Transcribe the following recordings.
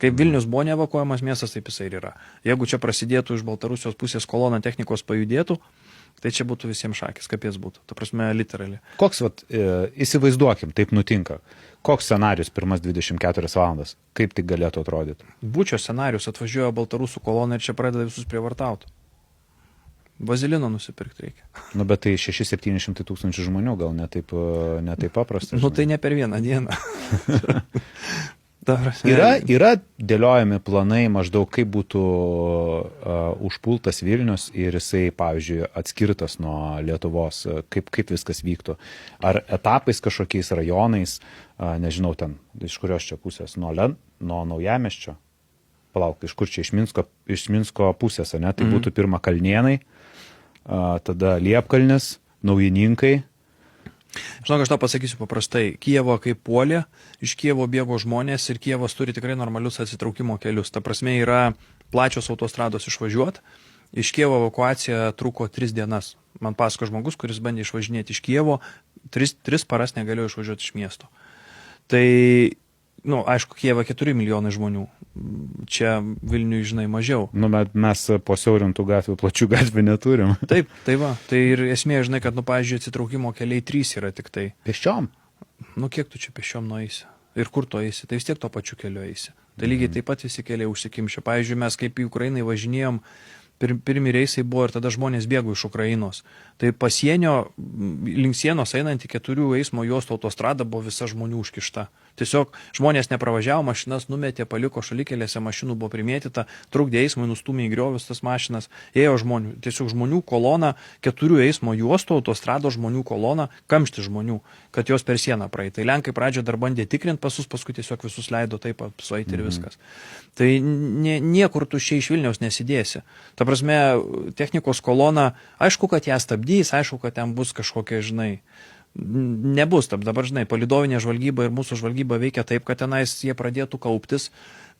Kaip Vilnius buvo neevakuojamas miestas, taip jisai ir yra. Jeigu čia prasidėtų iš Baltarusijos pusės kolona technikos pajudėtų, tai čia būtų visiems šakis, kaip jis būtų. Ta prasme, literaliai. Koks, įsivaizduokim, taip nutinka. Koks scenarius pirmas 24 valandas? Kaip tai galėtų atrodyti? Bučio scenarius, atvažiuoja Baltarusų kolona ir čia pradeda visus prievartauti. Vazelino nusipirkti reikia. Nu, bet tai 600-700 tūkstančių žmonių, gal ne taip paprasta. Nu, tai ne per vieną dieną. Yra dėliojami planai maždaug, kaip būtų užpultas Vilnius ir jisai, pavyzdžiui, atskirtas nuo Lietuvos, kaip viskas vyktų. Ar etapais kažkokiais rajonais, nežinau ten, iš kurios čia pusės, nuo Naujamiesčio, palauk, iš kur čia, iš Minsko pusės, ne, tai būtų pirma Kalnėnai, tada Liepkalnis, Naujininkai. Žinok, aš tau pasakysiu paprastai, Kijevo kaip puolė, iš Kijevo bėgo žmonės ir Kijevas turi tikrai normalius atsitraukimo kelius. Ta prasme yra plačios autostrados išvažiuoti. Iš Kijevo evakuacija truko 3 dienas. Man pasako žmogus, kuris bandė išvažinėti iš Kijevo, 3 paras negalėjo išvažiuoti iš miesto. Tai, aišku, Kijeve 4 milijonai žmonių. Čia Vilniui, žinai, mažiau. Mes po siaurintų gatvių, plačių gatvių neturim. Taip, tai va. Tai ir esmė, žinai, kad, pavyzdžiui, atsitraukimo keliai 3 yra tik tai. Pėsčiom? Kiek tu čia pėsčiom nueisi? Ir kur tu eisi? Tai vis tiek to pačiu keliu eisi. Tai lygiai taip pat visi keliai užsikimšia. Pavyzdžiui, mes kaip į Ukrainą važinėjom, pirmi reisai buvo ir tada žmonės bėgo iš Ukrainos. Tai pasienio link sienos einant į 4 eismo juostų autostradą buvo visa žmonių užkišta. Tiesiog žmonės nepravažiavo, mašinas numetė, paliko šalikelėse, mašinų buvo primėtyta, trukdė eismui, nustūmė į griovius tas mašinas, ėjo žmonių, tiesiog žmonių kolona, 4 eismo juostų autostrado žmonių kolona, kamšti žmonių, kad jos per sieną praeit. Tai Lenkai pradžioje dar bandė tikrinti pasus, paskui tiesiog visus leido taip sueiti ir viskas. Tai niekur tu čia iš Vilniaus nesidėsi. Ta prasme, technikos kolona, aišku, kad ją stabdys, aišku, kad ten bus kažkokia, žinai, nebus taip. Dabar, žinai, palydovinė žvalgyba ir mūsų žvalgyba veikia taip, kad tenais jie pradėtų kauptis,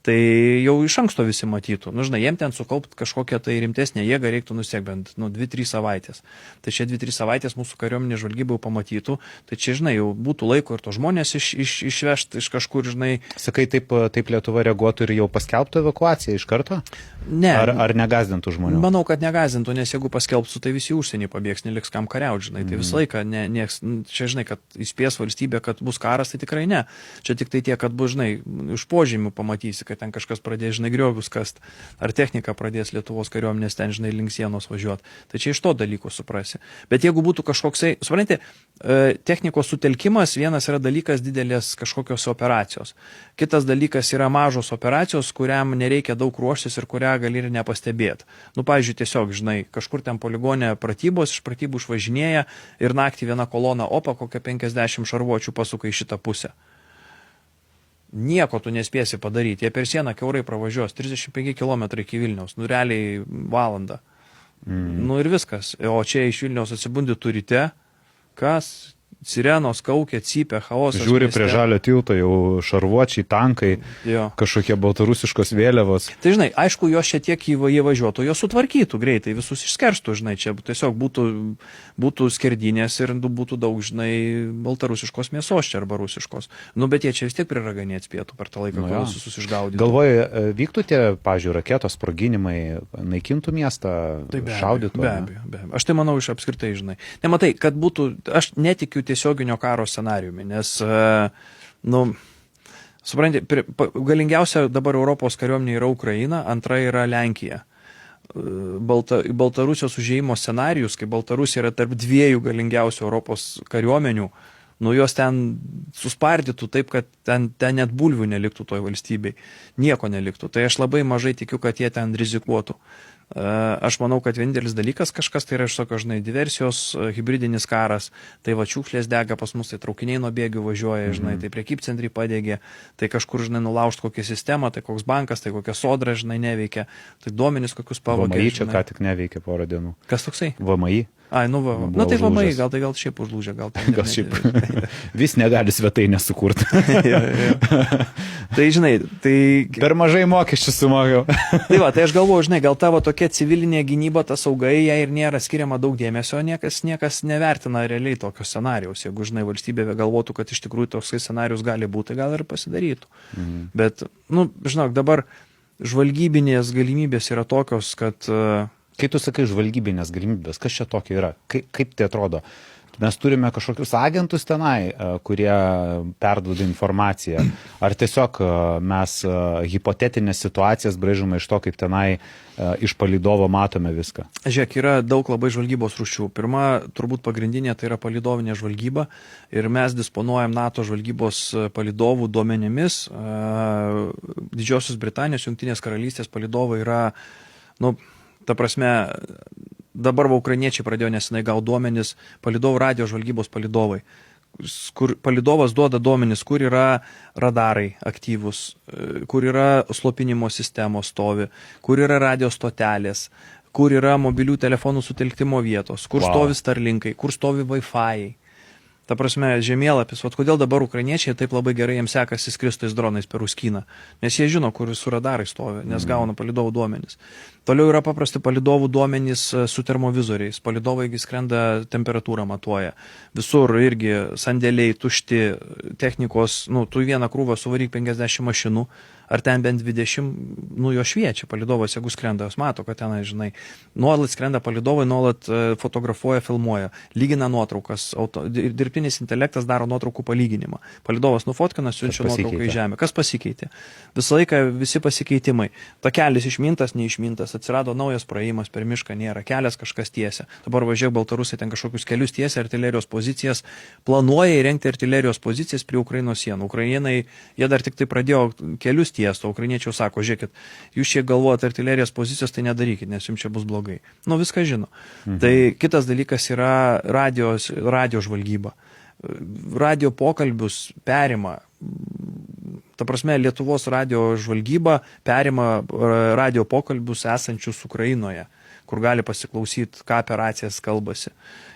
tai jau iš anksto visi matytų. Žinai, jiem ten sukaupti kažkokią tai rimtesnę jėgą reiktų nusiek bent 2-3 savaitės. Tai čia 2-3 savaitės mūsų kariuomenė žvalgyba jau pamatytų, tai čia, žinai, jau būtų laiko ir to žmonės išvežti iš kažkur, žinai. Sakai, taip Lietuva reaguotų ir jau paskelbtų evakuaciją iš karto? Ne. Ar negazdintų žmonių? Manau, kad negazdintų, nes jeigu paskelbsiu, tai visi užsienį pabėgs, neliks kam kariauti, žinai. Tai visą laiką, čia, žinai, kad įspės valstybė, kad bus karas, tai tikrai ne. Čia tik tai tie, kad bus, žinai, iš požymių pamatysi, kad ten kažkas pradės, žinai, griovius kast, ar technika pradės Lietuvos kariuomenės ten, žinai, link sienos važiuoti. Tai čia iš to dalyko suprasi. Bet jeigu būtų kažkoksai, suprantate, technikos sutelkimas, vienas yra dalykas didelės kažkokios operacijos. Kitas dalykas yra mažos operacijos, kuriam nereikia daug ruoštis ir kurią gali ir nepastebėti. Pavyzdžiui, tiesiog, žinai, kažkur ten poligonė pratybos, iš pratybų išvažinėja ir naktį viena kolona, kokia 50 šarvuočių pasuka į šitą pusę. Nieko tu nespėsi padaryti. Jie per sieną kiaurai pravažiuos 35 km iki Vilniaus, realiai valandą. Ir viskas. O čia iš Vilniaus atsibundi turite, kas? Sirenos kaukia, cypia, chaosas. Žiūri prie žalio tilto, jau šarvuočiai, tankai, kažkokie baltarusiškos vėliavos. Tai, žinai, aišku, jos šiek tiek jie važiuotų, jos sutvarkytų greitai, visus išskerstų, žinai, čia tiesiog būtų skerdinės ir būtų daug, žinai, baltarusiškos mėsos čia arba rusiškos. Bet jie čia vis tiek priraganė atspėtų per tą laiką, kol visus išgaudytų. Galvoju, vyktų tie, pavyzdžiui, raketos sproginimai, naikintų miestą, šaudytų? Be abejo. Aš tai manau iš apskritai, žinai. Nematai, kad būtų, aš netikiu tiesioginio karo scenariumi, nes, supranti, galingiausia dabar Europos kariuomenė yra Ukraina, antra yra Lenkija. Baltarusijos užėjimo scenarijus, kai Baltarusija yra tarp 2 galingiausių Europos kariuomenių, jos ten suspardytų taip, kad ten net bulvių neliktų toj valstybei, nieko neliktų. Tai aš labai mažai tikiu, kad jie ten rizikuotų. Aš manau, kad vienintelis dalykas kažkas tai yra iš tokio, žinai, diversijos, hybridinis karas, tai šiukšlės dega pas mus, tai traukiniai nuo bėgių važiuoja, žinai, tai prekybcentriai padegė, tai kažkur, žinai, nulaužt kokią sistemą, tai koks bankas, tai kokia sodra, žinai, neveikia, tai duomenys kokius pavogė. VMI čia ką tik neveikia porą dienų. Kas toksai? VMI. Ai, nu va. Buvo Na tai vamai, užlūžęs. gal šiaip užlūžė, gal tai. Gal šiaip vis negali svetainę sukurti. Tai žinai, tai... Per mažai mokesčių sumokėjau. Tai va, tai aš galvoju, žinai, gal tavo tokia civilinė gynyba, ta saugai, jai ir nėra skiriama daug dėmesio, niekas nevertina realiai tokio scenarijaus. Jeigu, žinai, valstybė galvotų, kad iš tikrųjų toks scenarijus gali būti, gal ir pasidarytų. Bet, nu, žinok, dabar žvalgybinės galimybės yra tokios, kad... Kai tu sakai žvalgybinės galimybės, kas čia tokio yra? Kaip tai atrodo? Mes turime kažkokius agentus tenai, kurie perduoda informaciją. Ar tiesiog mes hipotetinės situacijas braižome iš to, kaip tenai iš palydovo matome viską? Žiūrėk, yra daug labai žvalgybos rūšių. Pirma, turbūt pagrindinė tai yra palydovinė žvalgyba ir mes disponuojam NATO žvalgybos palydovų duomenimis. Didžiosios Britanijos, Jungtinės karalystės palydovai yra, nu, ta prasme, dabar va ukrainiečiai pradėjo nesenai gauti duomenis, palydovų radio žvalgybos palydovai, kur palydovas duoda duomenis, kur yra radarai aktyvus, kur yra slopinimo sistemos stovi, kur yra radio stotelės, kur yra mobilių telefonų sutelktimo vietos, kur stovi Starlinkai, kur stovi Wi-Fi. Ta prasme, žemėlapis, vat kodėl dabar ukrainiečiai taip labai gerai jiems sekasi skristais dronais per Uskyną, nes jie žino, kur su radarai stovi, nes gauna palydovų duomenys. Toliau yra paprasti palydovų duomenys su termovizoriais, palydovai skrenda temperatūrą matuoja, visur irgi sandėliai, tušti, technikos, nu, tu vieną krūvą suvaryk 50 mašinų, ar ten bent 20, nu, jo šviečia, palydovas, jeigu skrenda, jos mato, kad ten, žinai, nuolat skrenda palydovai, nuolat fotografuoja, filmuoja, lygina nuotraukas, dirbtinis intelektas daro nuotraukų palyginimą. Palydovas nufotkina, siunčia nuotrauką į žemę. Kas pasikeitė? Visą laiką visi pasikeitimai. Takelis išmintas, neišmintas, atsirado naujas praėjimas per mišką, nėra kelias, kažkas tiesia. Dabar važiuoja Baltarusai, ten kažkokius kelius tiesia, artilerijos pozicijas, planuoja įrengti artilerijos pozicijas prie Ukrainos sienų. Ukrainai, jie dar tik tai pradėjo kelius tiesto, ukrainiečiai sako, žiūrėkit, jūs čia galvojate artilerijos pozicijos, tai nedarykit, nes jums čia bus blogai. Nu, viską žino. Tai kitas dalykas yra radio žvalgyba. Radio pokalbius perima, ta prasme, Lietuvos radio žvalgyba perima radio pokalbius esančius Ukrainoje, kur gali pasiklausyti, ką apie racijas kalbasi.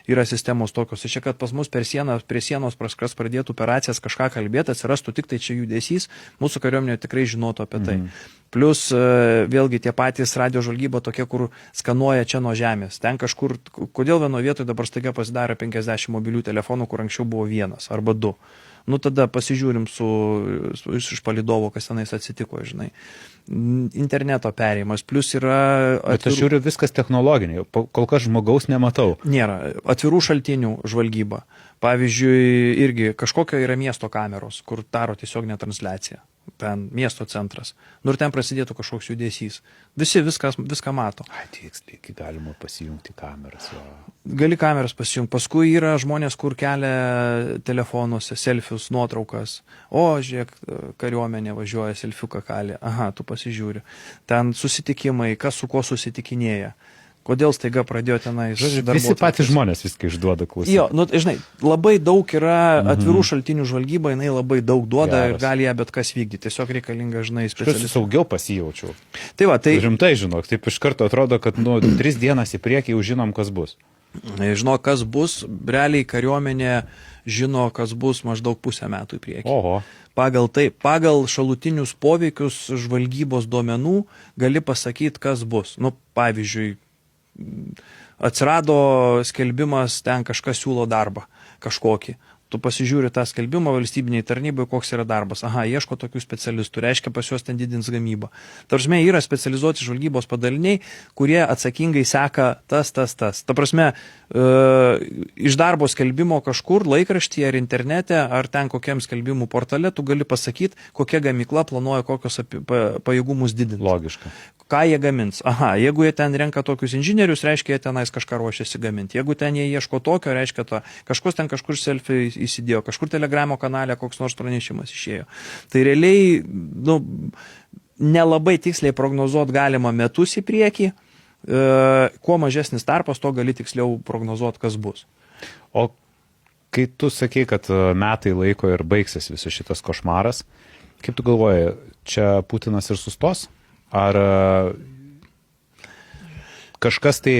Yra sistemos tokios. Čia, kad pas mus prie sienos kas pradėtų per racijas kažką kalbėti, atsirastų tik tai čia judesys, mūsų kariuomenė tikrai žinotų apie tai. Plus, vėlgi, tie patys radio žvalgyba tokie, kur skanuoja čia nuo žemės. Ten kažkur, kodėl vienoje vietoje dabar staiga pasidarė 50 mobilių telefonų, kur anksčiau buvo vienas arba du. Nu, tada pasižiūrim iš palydovo, kas tenais atsitiko, žinai. Interneto perėjimas, plus yra... Bet aš žiūriu viskas technologiniai, kol kas žmogaus nematau. Nėra. Atvirų šaltinių žvalgyba. Pavyzdžiui, irgi kažkokio yra miesto kameros, kur daro tiesioginę transliaciją. Ten miesto centras. Nu ir ten prasidėtų kažkoks judesys. Visi viską mato. Ai, tiksliai, galima pasijungti kameras. Jo. Gali kameras pasijungti. Paskui yra žmonės, kur kelia telefonuose selfius, nuotraukas. O, žiūrėk, kariuomenė važiuoja, selfiuką kali. Aha, tu pasižiūri. Ten susitikimai, kas su kuo susitikinėja. Kodėl staiga pradėjo tenai... Visi patys žmonės viską išduoda, klausyti. Jo, nu, žinai, labai daug yra atvirų šaltinių žvalgyba, jinai labai daug duoda ir gali ją bet kas vykdyti. Tiesiog reikalinga, žinai, specialistų. Aš saugiau pasijaučiau. Tai va, tai... Rimtai, žinok, taip iš karto atrodo, kad 3 dienas į priekį jau žinom, kas bus. Žino, kas bus, realiai kariuomenė žino, kas bus maždaug pusę metų į priekį. Oho. Pagal šalutinius poveikius žvalgybos duomenų gali pasakyti, kas bus. Nu, pavyzdžiui, atsirado skelbimas, ten kažkas siūlo darbą kažkokį. Tu pasižiūri tą skelbimą valstybiniai tarnybai, koks yra darbas. Aha, ieško tokių specialistų, reiškia pas juos ten didins gamybą. Ta prasme, yra specializuoti žvalgybos padaliniai, kurie atsakingai seka tas. Ta prasme, iš darbo skelbimo kažkur, laikraštyje ar internete, ar ten kokiam skelbimų portale, tu gali pasakyti, kokia gamykla planuoja kokios pajėgumus didinti. Logiška. Ką jie gamins? Aha, jeigu jie ten renka tokius inžinierius, reiškia, jie tenais kažką ruošiasi gaminti. Jeigu ten jie ieško tokio, reiškia to. Kažkas ten kažkur selfie įsidėjo, kažkur Telegramo kanale koks nors pranešimas išėjo. Tai realiai, nu, nelabai tiksliai prognozuoti galima metus į priekį. Kuo mažesnis tarpas, to gali tiksliau prognozuoti, kas bus. O kai tu sakei, kad metai laiko ir baigsis visas šitas košmaras, kaip tu galvoji, čia Putinas ir sustos? Ar kažkas tai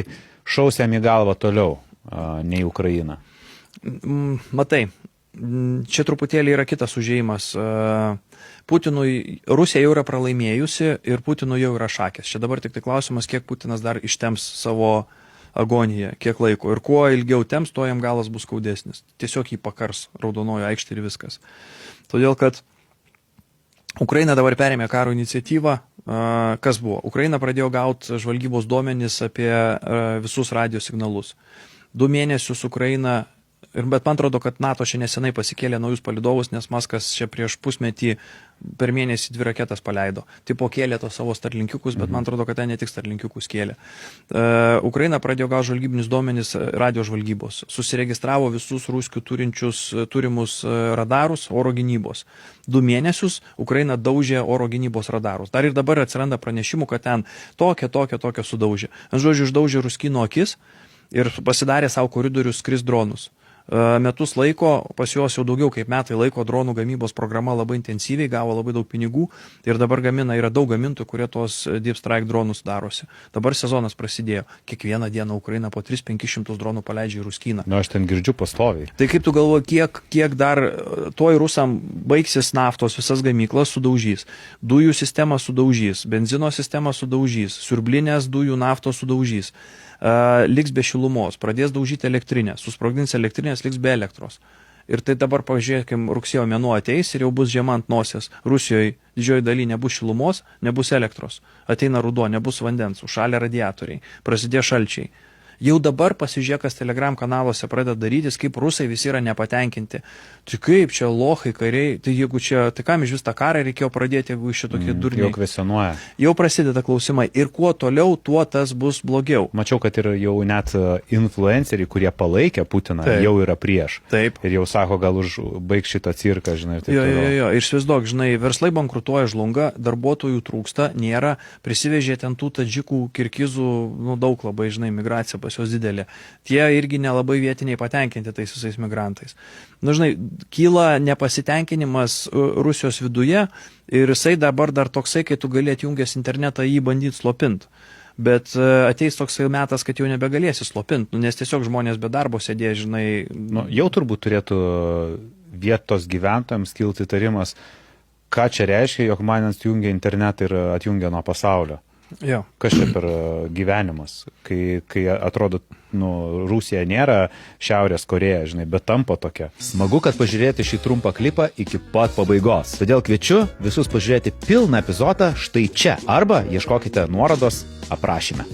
šaus jam į galvą toliau? nei Ukraina? Matai, čia truputėlį yra kitas užėjimas. Putinui, Rusija jau yra pralaimėjusi ir Putinui jau yra šakės. Čia dabar tik tai klausimas, kiek Putinas dar ištems savo agoniją, kiek laiko. Ir kuo ilgiau temps, tuo jam galas bus skaudesnis. Tiesiog jį pakars Raudonojo aikštė ir viskas. Todėl, kad Ukraina dabar perėmė karo iniciatyvą. Kas buvo? Ukraina pradėjo gauti žvalgybos duomenis apie visus radio signalus. 2 mėnesius Ukraina, bet man atrodo, kad NATO čia nesenai pasikėlė naujus palydovus, nes Maskas čia prieš pusmetį per mėnesį 2 raketas paleido. Tipo kėlė tos savo starlinkiukus, bet man atrodo, kad ten ne tik starlinkiukus kėlė. Ukraina pradėjo gauti žvalgybinius duomenis radio žvalgybos. Susiregistravo visus ruskių turimus radarus oro gynybos. 2 mėnesius Ukraina daužė oro gynybos radarus. Dar ir dabar atsiranda pranešimų, kad ten tokia sudaužė. Žodžiu, išdaužė Ruskino akis ir pasidarė savo koridorius skris dronus. Metus laiko, pas juos jau daugiau kaip metai laiko dronų gamybos programa labai intensyviai, gavo labai daug pinigų ir dabar yra daug gamintojų, kurie tos Deep Strike dronus darosi. Dabar sezonas prasidėjo. Kiekvieną dieną Ukraina po 300-500 dronų paleidžia į Ruskiną. Aš ten girdžiu pastoviai. Tai kaip tu galvoji, kiek dar toj rusam baigsis naftos, visas gamyklas sudaužys, dujų sistemą sudaužys, benzino sistemą sudaužys, siurblinės dujų naftos sudaužys. Liks be šilumos, pradės daužyti elektrinę, susprogdins elektrinės, liks be elektros. Ir tai dabar, pažiūrėkim, rugsėjo mėnuo ateis ir jau bus žiema ant nosies. Rusijoje didžioji daly nebus šilumos, nebus elektros. Ateina ruduo, nebus vandens, užšalę radiatoriai, prasidės šalčiai. Jau dabar pasižiūrėk, kas Telegram kanaluose pradeda darytis, kaip rusai visi yra nepatenkinti. Tai kaip čia lohai, kariai, tai jeigu čia, tai kam iš vis tą karą reikėjo pradėti, jeigu iš šitokie durniai. Jau kvesionuoja. Jau prasideda klausimai ir kuo toliau, tuo tas bus blogiau. Mačiau, kad ir jau net influenceriai, kurie palaikė Putiną, jau yra prieš. Taip. Ir jau sako, gal užbaig šitą cirką, žinai. Jo. Ir įsivaizduok, žinai, verslai bankrutuoja, žlunga, darbuotojų trūksta, nėra, prisivežė ten tų tadžikų, kirgizų, daug labai, žinai, migracija pas juos didelė. Tie irgi nelabai vietiniai patenkinti tais visais migrantais. Žinai, kyla nepasitenkinimas Rusijos viduje ir jisai dabar dar toksai, kai tu gali atjungęs internetą jį bandyti slopinti. Bet ateis toksai metas, kad jau nebegalėsi slopinti, nes tiesiog žmonės be darbo sėdė, žinai. Jau turbūt turėtų vietos gyventojams kilti įtarimas, ką čia reiškia, jog man atjungia internetą ir atjungia nuo pasaulio. Jo. Kas čia per gyvenimas, kai atrodo, Rusija nėra Šiaurės Korėja, žinai, bet tampa tokia. Smagu, kad pažiūrėti šį trumpą klipą iki pat pabaigos. Todėl kviečiu visus pažiūrėti pilną epizodą štai čia arba ieškokite nuorodos aprašyme.